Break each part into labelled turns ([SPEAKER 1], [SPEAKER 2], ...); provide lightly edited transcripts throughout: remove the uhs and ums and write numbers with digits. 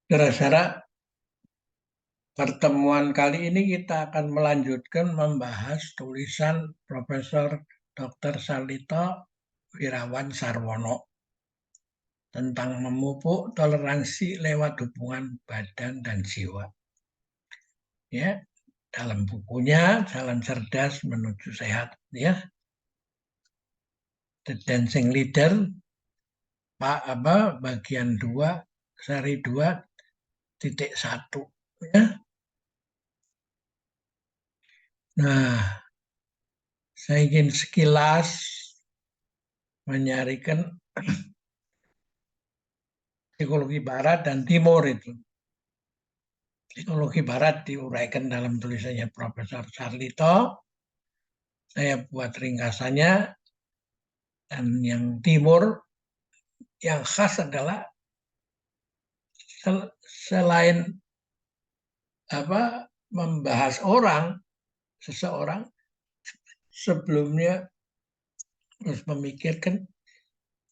[SPEAKER 1] Saudara-saudara, pertemuan kali ini kita akan melanjutkan membahas tulisan Profesor Dr. Salito Wirawan Sarwono tentang memupuk toleransi lewat hubungan badan dan jiwa. Ya, dalam bukunya Jalan Cerdas Menuju Sehat, ya, The Dancing Leader, bagian 2, seri 2.1, ya. Nah, saya ingin sekilas menyarikan psikologi barat dan timur itu. Psikologi barat diuraikan dalam tulisannya Profesor Sarlito. Saya buat ringkasannya. Dan yang timur yang khas adalah selain membahas seseorang sebelumnya harus memikirkan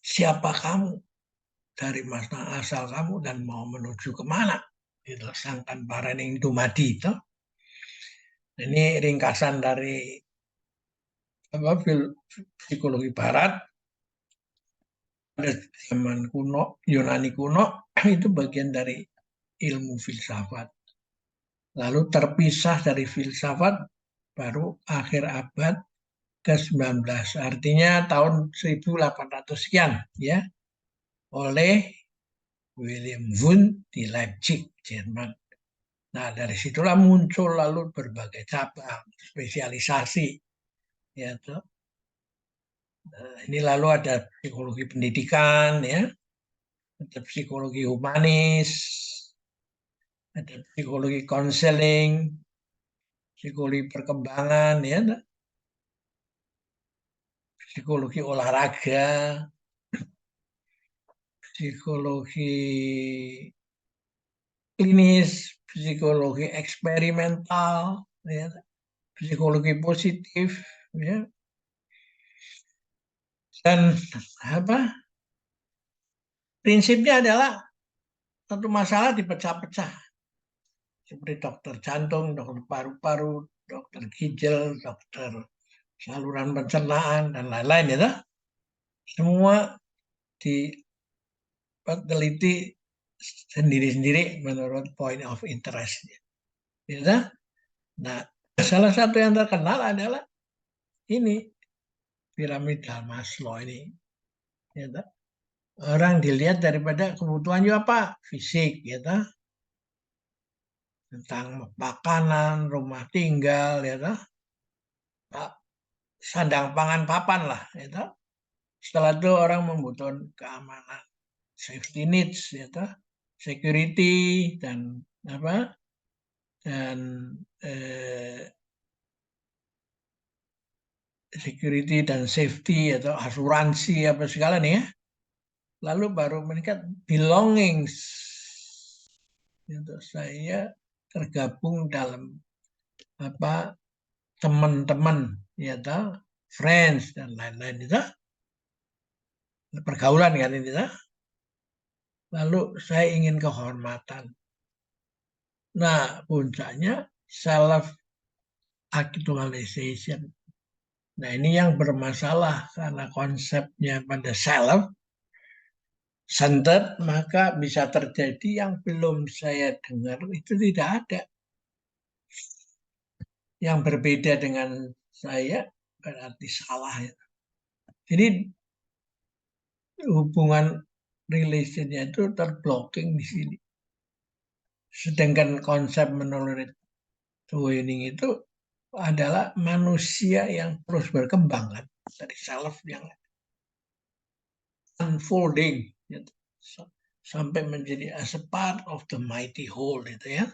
[SPEAKER 1] siapa kamu, dari mana asal kamu dan mau menuju kemana. Itu sangkan parening dumadi itu. Ini ringkasan dari psikologi barat pada zaman kuno, Yunani kuno, itu bagian dari ilmu filsafat. Lalu terpisah dari filsafat baru akhir abad ke-19, artinya tahun 1800 sekian, ya, oleh William Wundt di Leipzig, Jerman. Nah, dari situlah muncul lalu berbagai cabang, spesialisasi, ya tuh. Nah, ini lalu ada psikologi pendidikan, ya, ada psikologi humanis, ada psikologi konseling, psikologi perkembangan, ya, psikologi olahraga, psikologi klinis, psikologi eksperimental, ya, psikologi positif, ya, dan prinsipnya adalah satu masalah dipecah-pecah, seperti dokter jantung, dokter paru-paru, dokter ginjal, dokter saluran pencernaan, dan lain-lain, ya. Semua diteliti sendiri-sendiri menurut point of interest. Ya. Nah, salah satu yang terkenal adalah ini, piramida Maslow ini. Ya. Orang dilihat daripada kebutuhannya apa? Fisik, ya. Tentang makanan, rumah tinggal, ya. Sandang pangan papan lah, ya. Setelah itu orang membutuhkan keamanan, safety needs, ya, security dan security dan safety atau asuransi apa segala nih, ya. Lalu baru meningkat belongings. Untuk saya tergabung dalam teman-teman, ya, friends dan lain-lain itu, pergaulan kan ini, ya. Lalu saya ingin kehormatan. Nah, puncaknya self actualization. Nah, ini yang bermasalah karena konsepnya pada self centered, maka bisa terjadi yang belum saya dengar itu tidak ada. Yang berbeda dengan saya berarti salah, ya. Jadi hubungan relationnya itu terblocking di sini. Sedangkan konsep menurut Twining itu adalah manusia yang terus berkembang, kan, dari self yang unfolding, gitu, sampai menjadi as a part of the mighty whole, itu, ya.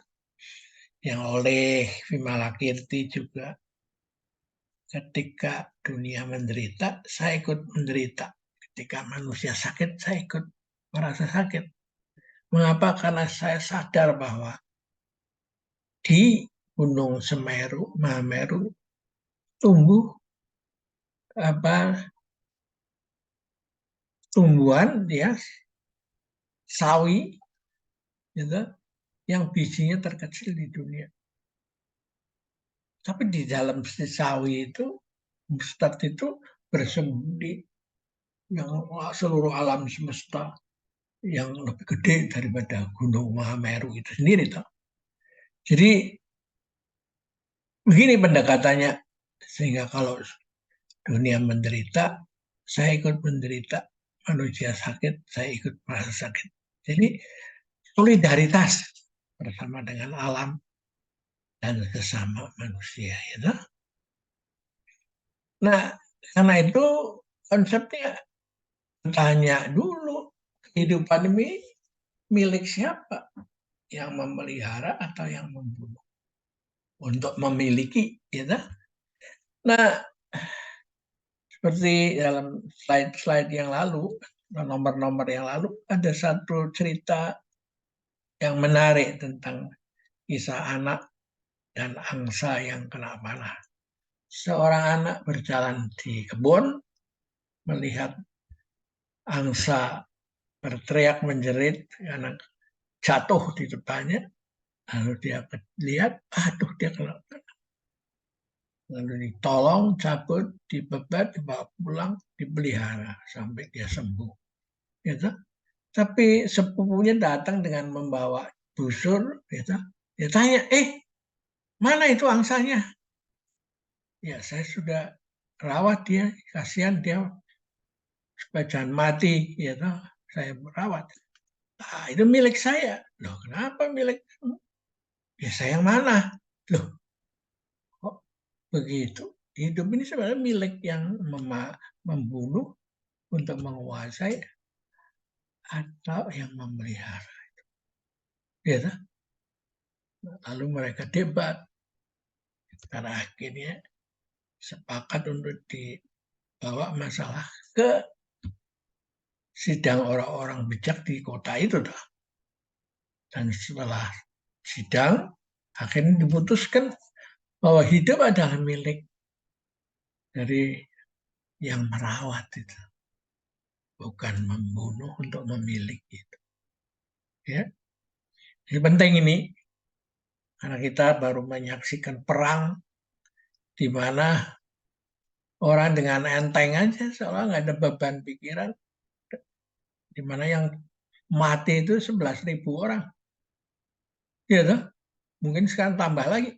[SPEAKER 1] Yang oleh Vimalakirti juga, ketika dunia menderita, saya ikut menderita. Ketika manusia sakit, saya ikut merasa sakit. Mengapa? Karena saya sadar bahwa di Gunung Semeru, Mahameru, tumbuh tumbuhan, ya, sawi gitu, yang bijinya terkecil di dunia. Tapi di dalam si sawi itu, mustard itu bersembunyi yang seluruh alam semesta yang lebih gede daripada Gunung Mahameru itu sendiri. Toh. Jadi begini pendekatannya, sehingga kalau dunia menderita, saya ikut menderita, manusia sakit, saya ikut merasa sakit. Jadi solidaritas bersama dengan alam dan sesama manusia. Ya. Nah, karena itu konsepnya tanya dulu, kehidupan ini milik siapa? Yang memelihara atau yang membunuh? Untuk memiliki, ya. Nah, seperti dalam slide-slide yang lalu, nomor-nomor yang lalu, ada satu cerita yang menarik tentang kisah anak dan angsa yang kena panah. Seorang anak berjalan di kebun, melihat angsa berteriak menjerit karena jatuh di depannya. Lalu dia lihat, aduh dia kena panah. Lalu ditolong, cabut, dibebat, dibawa pulang, dipelihara sampai dia sembuh. Gitu. Tapi sepupunya datang dengan membawa busur, gitu. Dia tanya, mana itu angsanya? Ya, saya sudah rawat dia, kasihan dia supaya jangan mati, gitu. Saya merawat. Ah, itu milik saya. Loh, kenapa milik? Ya, saya yang mana? Loh, kok begitu? Hidup ini sebenarnya milik yang membunuh untuk menguasai atau yang memelihara. Gitu. Lalu mereka debat. Karena akhirnya sepakat untuk dibawa masalah ke sidang orang-orang bijak di kota itu. Dan setelah sidang, akhirnya diputuskan bahwa hidup adalah milik dari yang merawat itu. Bukan membunuh untuk memiliki. Ya. Ini penting ini, karena kita baru menyaksikan perang di mana orang dengan enteng aja, seolah nggak ada beban pikiran, di mana yang mati itu 11.000 orang. Ya toh? Mungkin sekarang tambah lagi.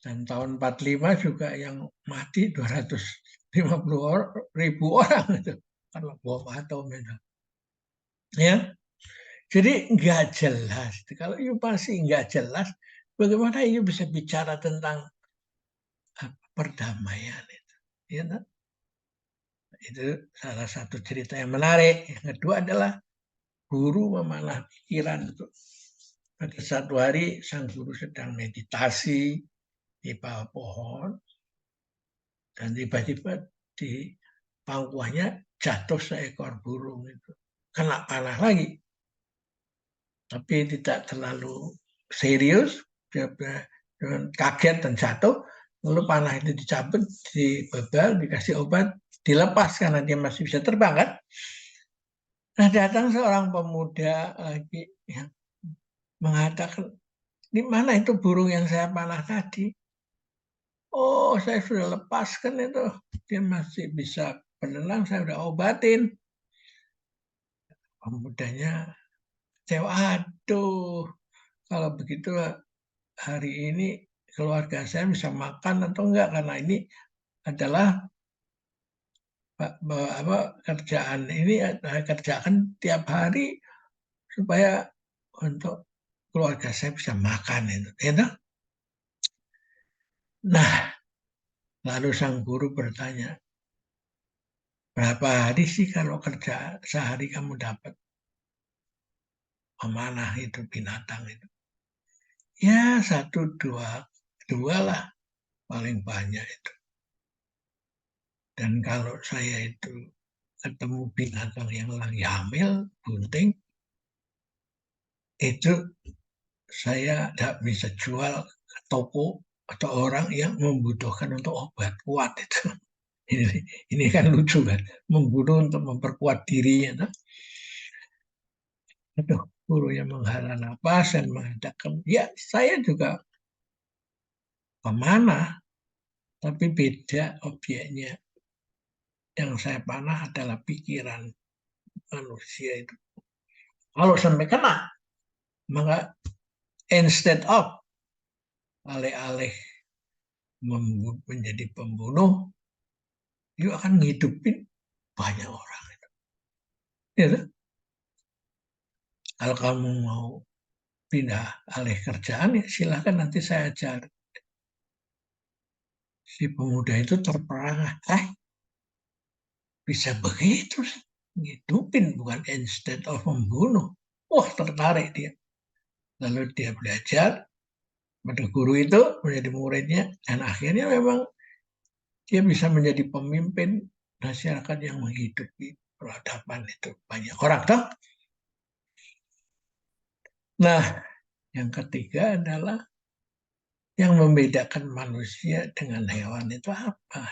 [SPEAKER 1] Dan tahun 45 juga yang mati 250.000 orang itu. Karena bom atom itu. Ya, jadi nggak jelas. Kalau itu masih nggak jelas, bagaimana ini bisa bicara tentang perdamaian itu. Ya, toh? Itu salah satu cerita yang menarik. Yang kedua adalah guru memanah pikiran. Pada satu hari sang guru sedang meditasi di bawah pohon dan tiba-tiba di pangkuannya jatuh seekor burung itu. Kena panah lagi. Tapi tidak terlalu serius. Dia kaget dan jatuh. Lalu panah itu dicabut, dibebal, dikasih obat, dilepas karena dia masih bisa terbang kan. Nah datang seorang pemuda lagi yang mengatakan, di mana itu burung yang saya panah tadi? Oh, saya sudah lepaskan itu. Dia masih bisa berenang, saya sudah obatin. Pemudanya, saya, aduh, kalau begitu hari ini keluarga saya bisa makan atau enggak, karena ini adalah apa, kerjaan ini saya kerjakan tiap hari supaya untuk keluarga saya bisa makan itu. Ya. Nah, lalu sang guru bertanya, berapa hari sih kalau kerja sehari kamu dapat memanah itu binatang itu? Ya satu dua lah paling banyak itu. Dan kalau saya itu ketemu binatang yang lagi hamil, bunting, itu saya tidak bisa jual ke toko atau orang yang membutuhkan untuk obat kuat itu. Ini kan lucu kan, membunuh untuk memperkuat dirinya. Aduh, gurunya menghela nafas dan mengatakan, ya saya juga pemanah, tapi beda objeknya. Yang saya panah adalah pikiran manusia itu. Kalau sampai kena, maka instead of alih-alih menjadi pembunuh, dia akan ngidupin banyak orang. Ya, kalau kamu mau pindah alih kerjaan, ya silahkan nanti saya ajar. Si pemuda itu terperangah. Bisa begitu sih. Ngidupin bukan instead of membunuh. Wah, tertarik dia. Lalu dia belajar pada guru itu, menjadi muridnya, dan akhirnya memang dia bisa menjadi pemimpin masyarakat yang menghidupi peradaban itu. Banyak orang, toh? Nah, yang ketiga adalah yang membedakan manusia dengan hewan itu apa?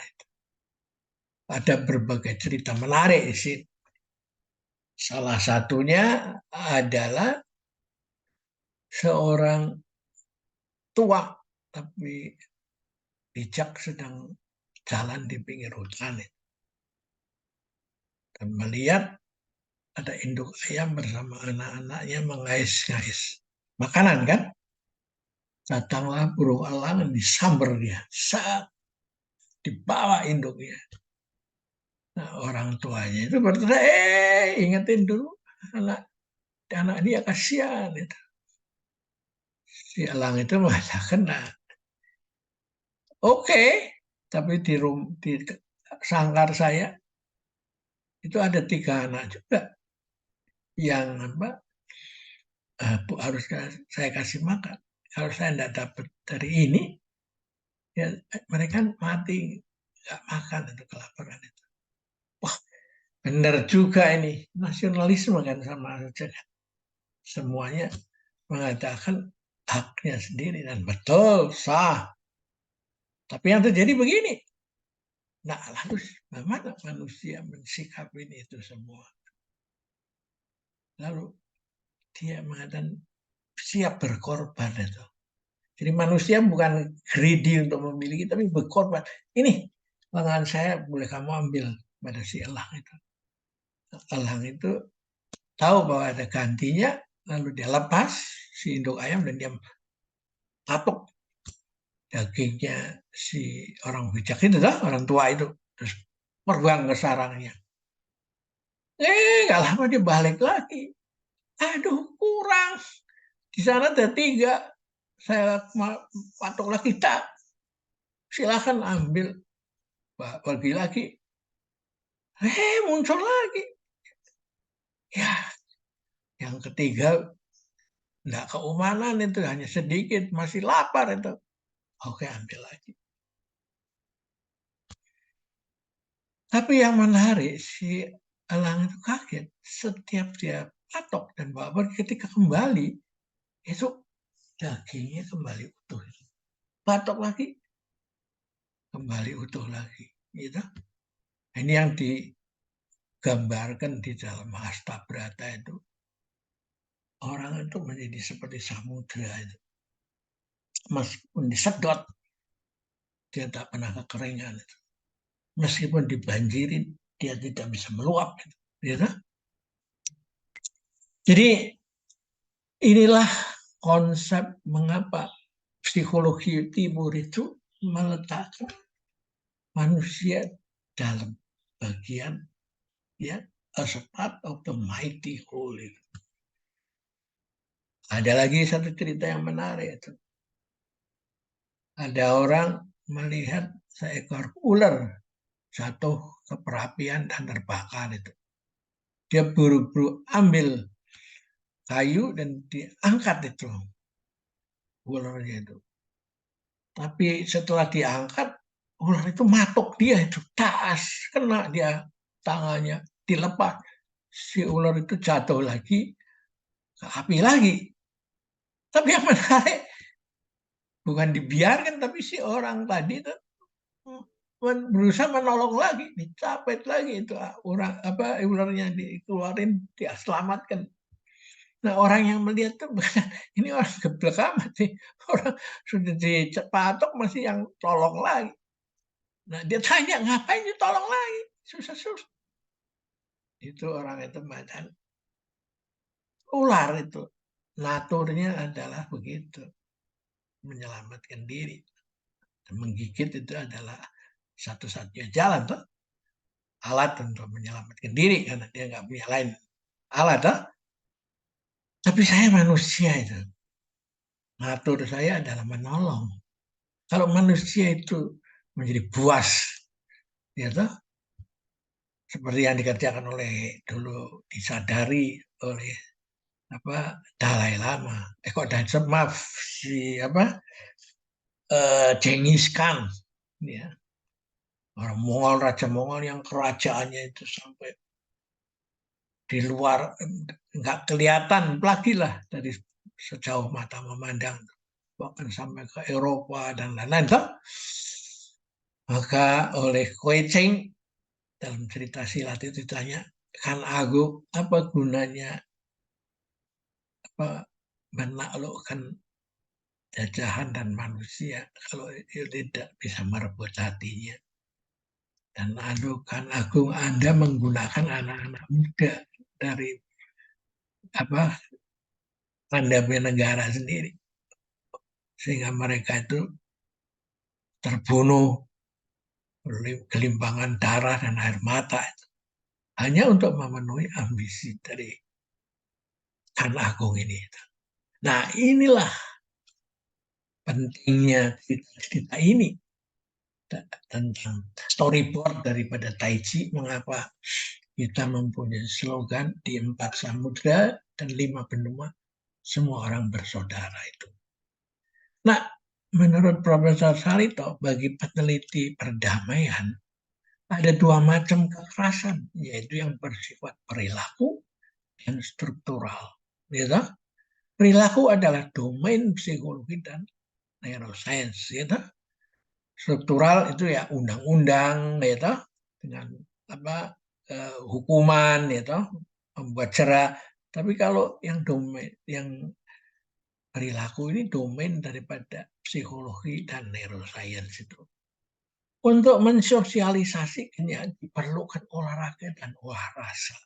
[SPEAKER 1] Ada berbagai cerita menarik sih. Salah satunya adalah seorang tua tapi bijak sedang jalan di pinggir hutan dan melihat ada induk ayam bersama anak-anaknya mengais-ngais makanan kan. Datanglah burung elang disamber dia, saat dibawa induknya. Nah, orang tuanya itu berkata, ingetin dulu anak anak dia kasihan itu. Si elang itu mengatakan, nah, oke, tapi di sangkar saya itu ada 3 anak juga yang apa harus saya kasih makan. Kalau saya tidak dapat dari ini, ya mereka mati nggak makan itu kelaparan itu. Wah, benar juga ini nasionalisme kan sama saja. Semuanya mengatakan haknya sendiri dan betul sah. Tapi yang terjadi begini. Nah, lalu bagaimana manusia mensikapi itu semua? Lalu dia mengatakan siap berkorban itu. Jadi manusia bukan greedy untuk memiliki, tapi berkorban. Ini lengan saya boleh kamu ambil pada si elang itu. Elang itu tahu bahwa ada gantinya, lalu dia lepas si induk ayam dan dia tapuk dagingnya si orang bijak itu, orang tua itu. Terus terbang ke sarangnya. Gak lama dia balik lagi. Aduh, kurang. Di sana ada 3. Saya patok lagi, tak. Silahkan ambil. Pergi lagi. Muncul lagi. Ya, yang ketiga nggak keumanan itu, hanya sedikit, masih lapar itu. Oke, ambil lagi. Tapi yang menarik, si elang itu kaget. Setiap dia patok dan bawa pergi, ketika kembali, itu dagingnya kembali utuh. Patok lagi, kembali utuh lagi. Gitu. Ini yang digambarkan di dalam Hasta Brata itu. Orang itu menjadi seperti samudra itu. Meskipun disedot, dia tak pernah kekeringan. Meskipun dibanjirin, dia tidak bisa meluap. Gitu. Jadi inilah konsep mengapa psikologi timur itu meletakkan manusia dalam bagian, ya, as a part of the mighty whole. Ada lagi satu cerita yang menarik itu. Ada orang melihat seekor ular jatuh ke perapian dan terbakar itu. Dia buru-buru ambil kayu dan diangkat itu ularnya itu. Tapi setelah diangkat, ular itu matok dia itu, tas kena dia tangannya, dilepas. Si ular itu jatuh lagi ke api lagi. Tapi yang menarik bukan dibiarkan, tapi si orang tadi itu berusaha menolong lagi, dicapet lagi itu orang apa ularnya dikeluarin, dia selamatkan. Nah, orang yang melihat tuh ini orang geblek amat sih. Orang sudah dipatok masih yang tolong lagi. Nah, dia tanya, ngapain ditolong lagi? Susah-susah. Itu orang itu macan ular itu. Naturnya adalah begitu. Menyelamatkan diri. Dan menggigit itu adalah satu-satunya jalan tuh. Alat untuk menyelamatkan diri karena dia nggak punya lain alat tuh. Tapi saya manusia itu. Natur saya adalah menolong. Kalau manusia itu menjadi buas, ya toh, seperti yang dikerjakan oleh dulu disadari oleh apa Dalai Lama. Kok maaf si apa Genghis Khan, ya, orang Mongol, Raja Mongol yang kerajaannya itu sampai di luar nggak kelihatan lagi lah dari sejauh mata memandang, bahkan sampai ke Eropa dan lain-lain. Maka oleh Koi Cheng dalam cerita silat itu ditanya, Khan Agung, apa gunanya apa menaklukkan jajahan dan manusia kalau itu tidak bisa merebut hatinya. Dan Khan Agung, Anda menggunakan anak-anak muda dari apa Anda punya negara sendiri sehingga mereka itu terbunuh oleh gelimpangan darah dan air mata itu. Hanya untuk memenuhi ambisi dari Khan Agung ini. Nah, inilah pentingnya cerita ini tentang storyboard daripada Tai Chi, mengapa kita mempunyai slogan di 4 samudra dan 5 benua, semua orang bersaudara itu. Nah, menurut Profesor Salito, bagi peneliti perdamaian, ada 2 macam kekerasan, yaitu yang bersifat perilaku dan struktural. Gitu? Perilaku adalah domain psikologi dan neuroscience. Gitu? Struktural itu ya undang-undang, gitu? Dengan apa hukuman, gitu? Membuat cerah. Tapi kalau yang domain, yang perilaku ini domain daripada psikologi dan neuroscience itu. Untuk mensosialisasikannya diperlukan olahraga dan olah rasa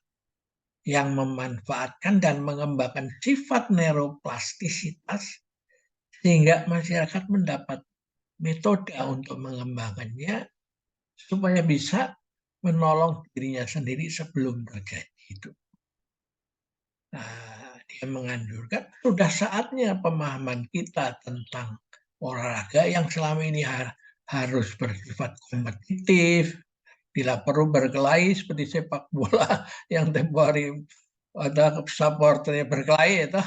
[SPEAKER 1] yang memanfaatkan dan mengembangkan sifat neuroplastisitas sehingga masyarakat mendapat metode untuk mengembangkannya supaya bisa menolong dirinya sendiri sebelum terjadi itu. Nah, dia menganjurkan sudah saatnya pemahaman kita tentang olahraga yang selama ini harus bersifat kompetitif, bila perlu berkelahi seperti sepak bola yang tempo hari ada supporternya berkelahi itu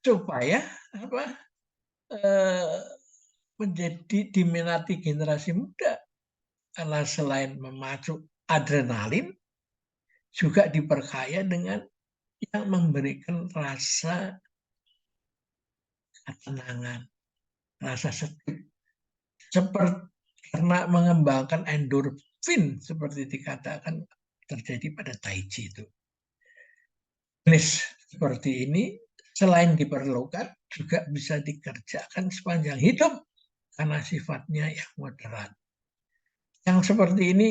[SPEAKER 1] supaya apa menjadi diminati generasi muda karena selain memacu adrenalin juga diperkaya dengan yang memberikan rasa ketenangan, rasa sejuk, seperti karena mengembangkan endorfin seperti dikatakan terjadi pada Tai Chi itu. Jenis seperti ini selain diperlukan juga bisa dikerjakan sepanjang hidup karena sifatnya yang moderat. Yang seperti ini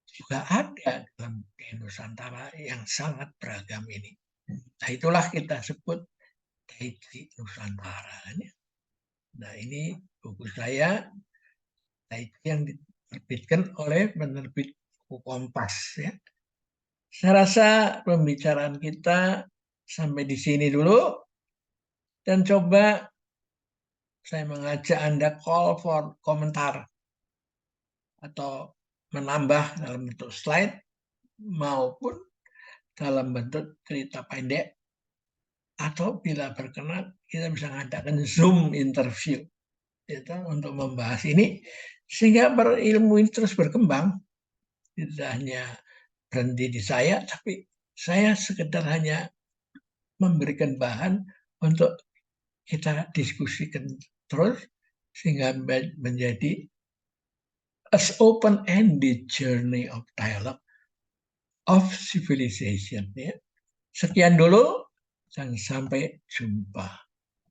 [SPEAKER 1] juga ada dalam Nusantara yang sangat beragam ini. Nah, itulah kita sebut Tai Chi Nusantara. Nah, ini buku saya Tai Chi yang diterbitkan oleh penerbit buku Kompas. Ya. Saya rasa pembicaraan kita sampai di sini dulu. Dan coba saya mengajak Anda call for komentar atau menambah dalam bentuk slide maupun dalam bentuk cerita pendek atau bila berkenan kita bisa mengadakan Zoom interview gitu, untuk membahas ini sehingga berilmu ini terus berkembang, tidak hanya berhenti di saya tapi saya sekedar hanya memberikan bahan untuk kita diskusikan terus sehingga menjadi as open-ended journey of dialogue of civilization. Ya. Sekian dulu dan sampai jumpa.